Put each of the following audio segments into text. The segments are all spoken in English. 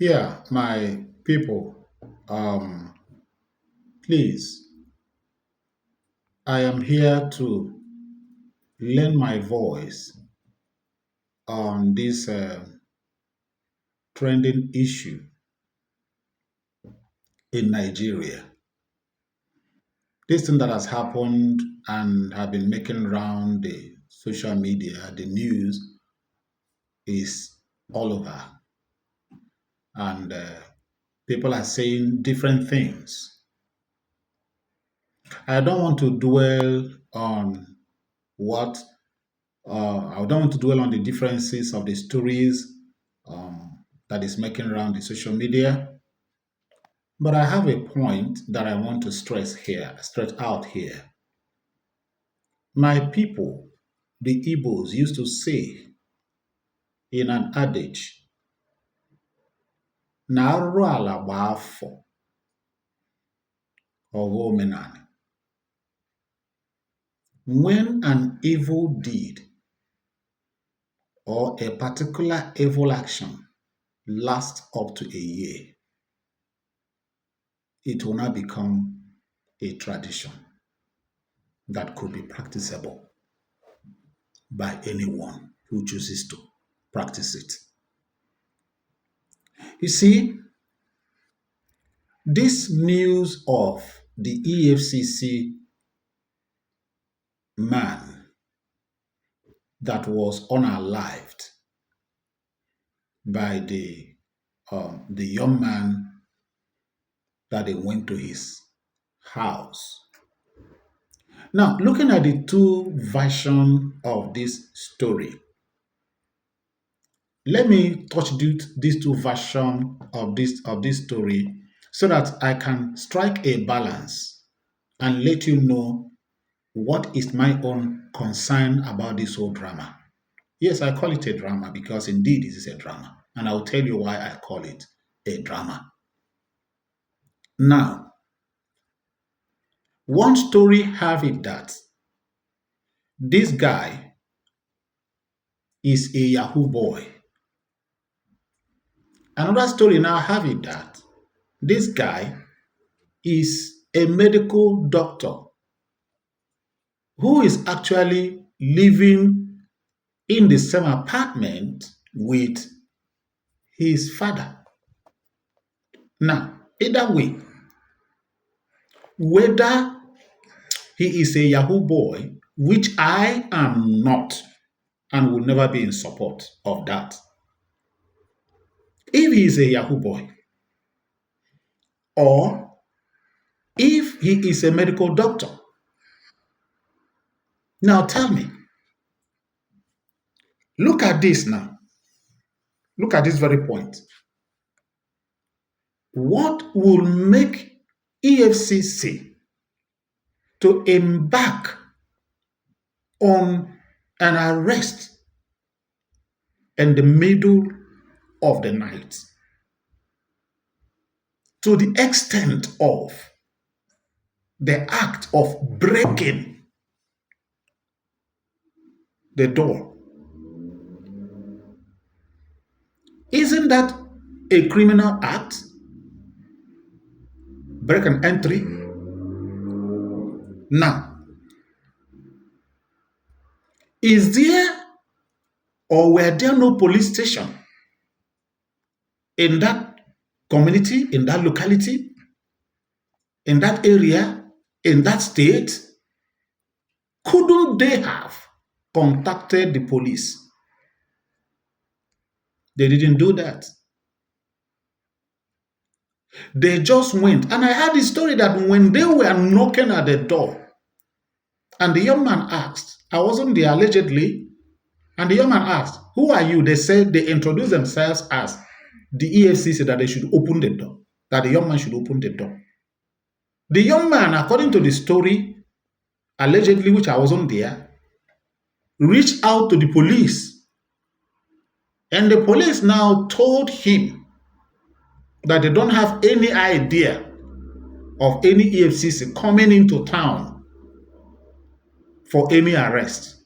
Yeah, my people, um, please, I am here to lend my voice on this trending issue in Nigeria. This thing that has happened and have been making round the social media, the news is all over, and people are saying different things. I don't want to dwell on what I don't want to dwell on the differences of the stories that is making around the social media, but I have a point that I want to stress out here. My people, the Igbos, used to say in an adage, na arụrụ ala gba afọ, ọghọ omenala. When an evil deed or a particular evil action lasts up to a year, it will now become a tradition that could be practicable by anyone who chooses to practice it. You see, this news of the EFCC man that was unalived by the young man that they went to his house. Now, looking at the two versions of this story, let me touch these two versions of this story so that I can strike a balance and let you know what is my own concern about this whole drama. Yes, I call it a drama because indeed it is a drama, and I'll tell you why I call it a drama. Now, one story have it that this guy is a Yahoo boy. Another story now have it that this guy is a medical doctor who is actually living in the same apartment with his father. Now, either way, whether he is a Yahoo boy, which I am not and will never be in support of that. If he is a Yahoo boy, or if he is a medical doctor, now tell me, look at this now. Look at this very point. What will make EFCC to embark on an arrest in the middle of the night to the extent of the act of breaking the door? Isn't that a criminal act? Break and entry. Now, is there or were there no police station in that community, in that locality, in that area, in that state? Couldn't they have contacted the police? They didn't do that. They just went. And I heard the story that when they were knocking at the door, and the young man asked, I wasn't there allegedly, and the young man asked, who are you? They said they introduced themselves as the EFCC, that they should open the door, that the young man should open the door. The young man, according to the story, allegedly, which I wasn't there, reached out to the police. And the police now told him that they don't have any idea of any EFCC coming into town for any arrest,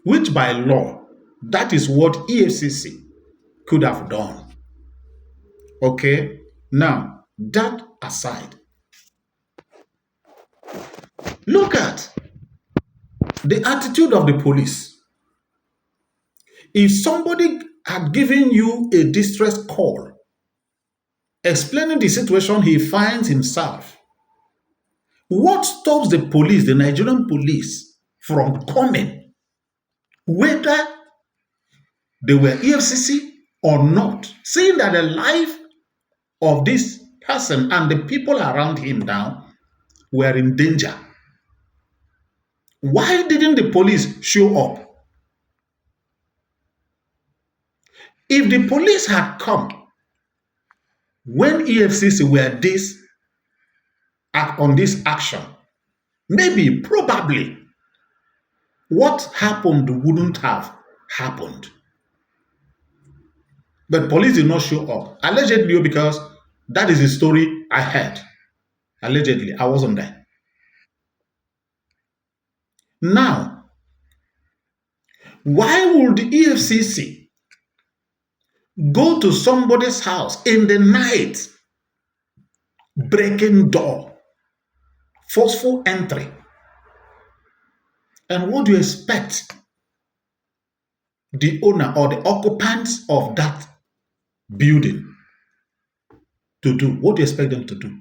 which by law, that is what EFCC could have done. Okay? Now, that aside, look at the attitude of the police. If somebody had given you a distress call, explaining the situation he finds himself, what stops the police, the Nigerian police, from coming, whether they were EFCC or not, seeing that the life of this person and the people around him now were in danger? Why didn't the police show up? If the police had come when EFCC were on this action, maybe, probably, what happened wouldn't have happened. But police did not show up. Allegedly, because that is the story I heard. Allegedly, I wasn't there. Now, why would the EFCC go to somebody's house in the night, breaking door, forceful entry? And what do you expect the owner or the occupants of that building to do? What do you expect them to do?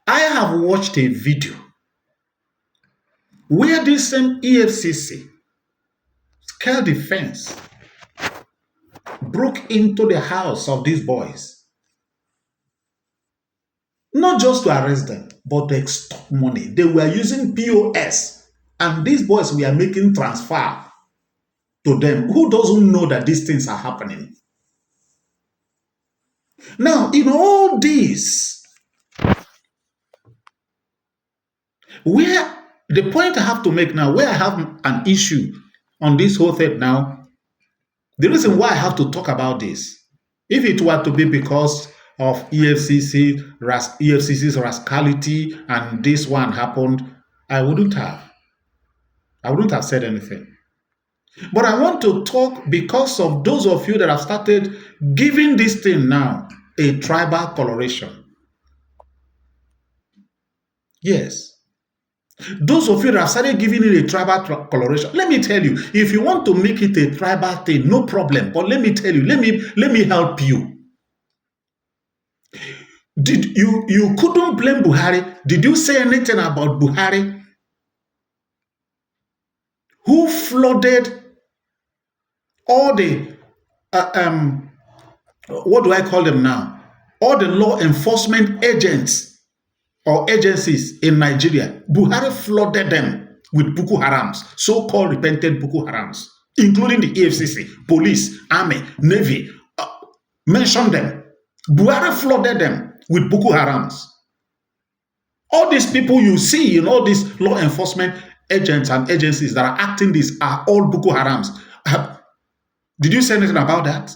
I have watched a video where this same EFCC scaled the fence, broke into the house of these boys, not just to arrest them, but to extort money. They were using POS, and these boys were making transfer to them. Who doesn't know that these things are happening? Now, in all this, where the point I have to make now, where I have an issue on this whole thing now, the reason why I have to talk about this, if it were to be because of EFCC's rascality and this one happened, I wouldn't have said anything. But I want to talk because of those of you that have started giving this thing now a tribal coloration. Yes. Those of you that have started giving it a tribal coloration, let me tell you, if you want to make it a tribal thing, no problem. But let me tell you, let me help you. Did you couldn't blame Buhari? Did you say anything about Buhari, who flooded all the what do I call them now? All the law enforcement agents or agencies in Nigeria? Buhari flooded them with Boko Harams, so-called repentant Boko Harams, including the EFCC, police, army, navy. Mention them. Buhari flooded them with Boko Harams. All these people you see in all these law enforcement agents and agencies that are acting this are all Boko Harams. Did you say anything about that?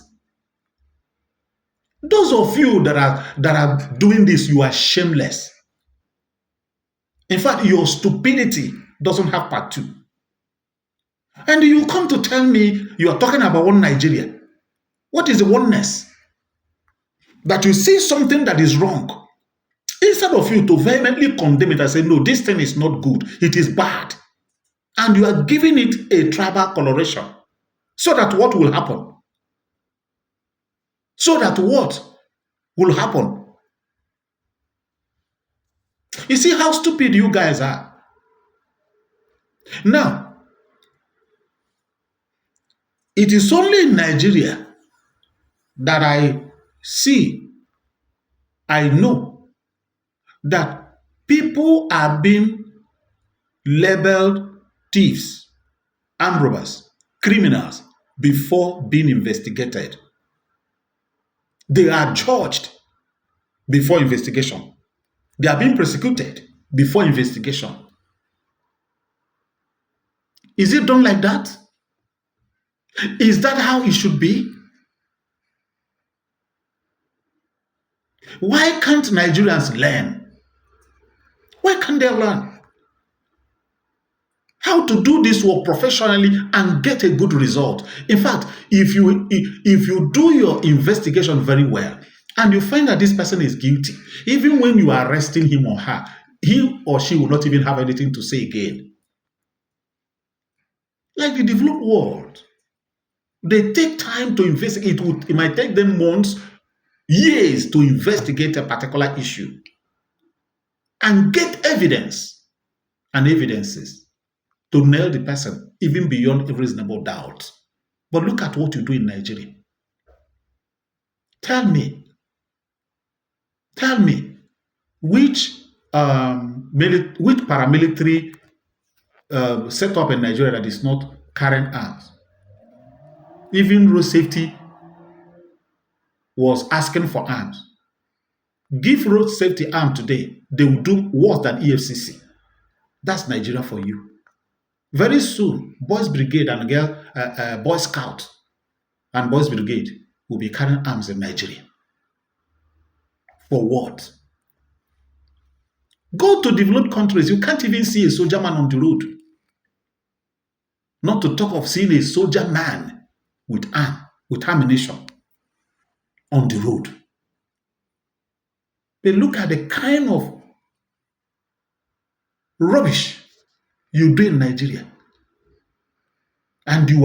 Those of you that are doing this, you are shameless. In fact, your stupidity doesn't have part two. And you come to tell me you are talking about one Nigeria. What is the oneness? That you see something that is wrong, instead of you to vehemently condemn it and say, no, this thing is not good, it is bad, and you are giving it a tribal coloration, so that what will happen? So that what will happen? You see how stupid you guys are. Now, it is only in Nigeria that I know that people are being labeled thieves, armed robbers, criminals before being investigated. They are judged before investigation. They are being prosecuted before investigation. Is it done like that? Is that how it should be? Why can't Nigerians learn? Why can't they learn how to do this work professionally and get a good result? In fact, if you do your investigation very well, and you find that this person is guilty, even when you are arresting him or her, he or she will not even have anything to say again. Like the developed world, they take time to investigate. It might take them months, years to investigate a particular issue and get evidence and evidences to nail the person, even beyond a reasonable doubt. But look at what you do in Nigeria. Tell me, which paramilitary set up in Nigeria that is not carrying arms? Even road safety was asking for arms. Give road safety arms today, they will do worse than EFCC. That's Nigeria for you. Very soon, Boys Brigade and Boy Scout and Boys Brigade will be carrying arms in Nigeria. For what? Go to developed countries, you can't even see a soldier man on the road. Not to talk of seeing a soldier man with ammunition on the road. But look at the kind of rubbish you do in Nigeria. And you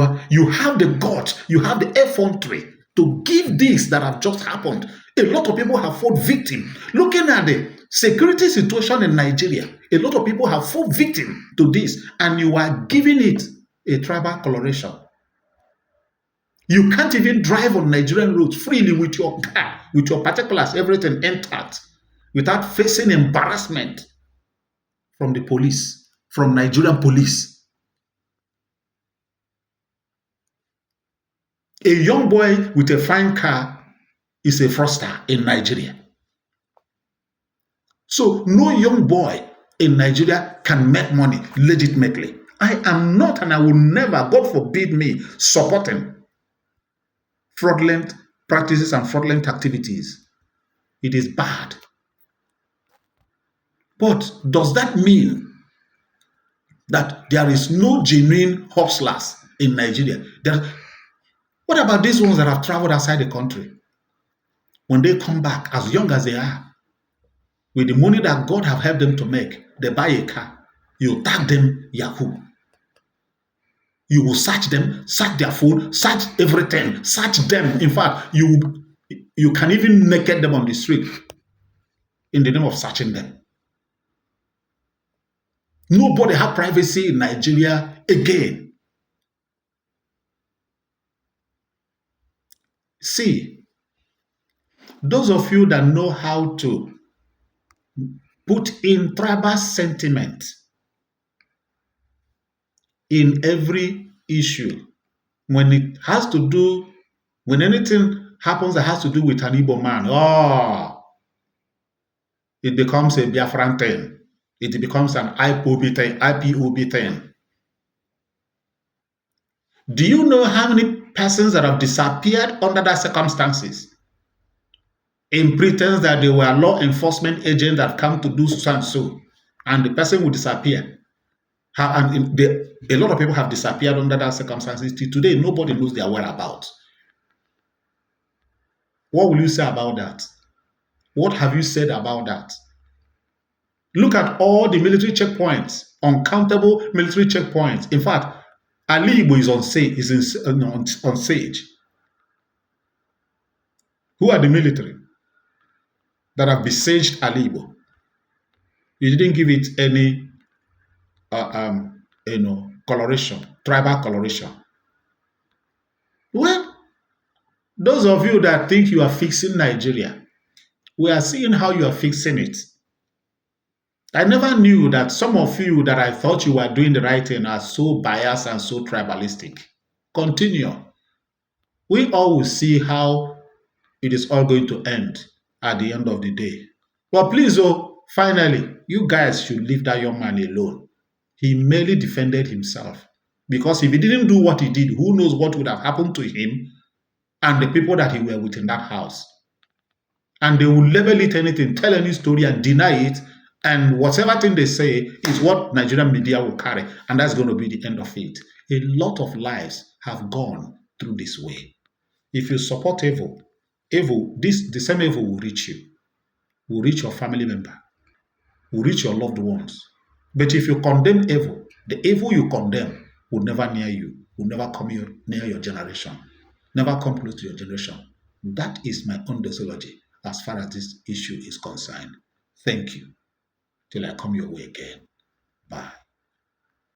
have the guts, you have the effrontery to give this that have just happened. A lot of people have fallen victim. Looking at the security situation in Nigeria, a lot of people have fallen victim to this, and you are giving it a tribal coloration. You can't even drive on Nigerian roads freely with your car, with your particulars, everything intact, without facing embarrassment from the police, from Nigerian police. A young boy with a fine car is a fraudster in Nigeria. So no young boy in Nigeria can make money legitimately. I am not, and I will never, God forbid me, supporting fraudulent practices and fraudulent activities. It is bad. But does that mean that there is no genuine hustlers in Nigeria? What about these ones that have traveled outside the country? When they come back, as young as they are, with the money that God have helped them to make, they buy a car. You tag them Yahoo. You will search them, search their phone, search everything, search them. In fact, you can even naked them on the street in the name of searching them. Nobody have privacy in Nigeria again. See, those of you that know how to put in tribal sentiment in every issue, when anything happens that has to do with an Igbo man, it becomes a Biafran thing. It becomes an IPOB thing. Do you know how many persons that have disappeared under that circumstances in pretense that they were law enforcement agents that come to do so and so, and the person will disappear? A lot of people have disappeared under that circumstances. Till today, nobody knows their whereabouts. What will you say about that? What have you said about that? Look at all the military checkpoints, uncountable military checkpoints. In fact, Ali Igbo is on stage. Who are the military that have besieged Ali Igbo? You didn't give it any coloration, tribal coloration. Well, those of you that think you are fixing Nigeria, we are seeing how you are fixing it. I never knew that some of you that I thought you were doing the right thing are so biased and so tribalistic. Continue. We all will see how it is all going to end at the end of the day. But please, finally, you guys should leave that young man alone. He merely defended himself. Because if he didn't do what he did, who knows what would have happened to him and the people that he were with in that house. And they will label it anything, tell any story and deny it. And whatever thing they say is what Nigerian media will carry. And that's going to be the end of it. A lot of lives have gone through this way. If you support evil, evil, the same evil will reach you, will reach your family member, will reach your loved ones. But if you condemn evil, the evil you condemn will never near you, will never come near your generation, never come close to your generation. That is my own doxology as far as this issue is concerned. Thank you. Till I come your way again. Bye.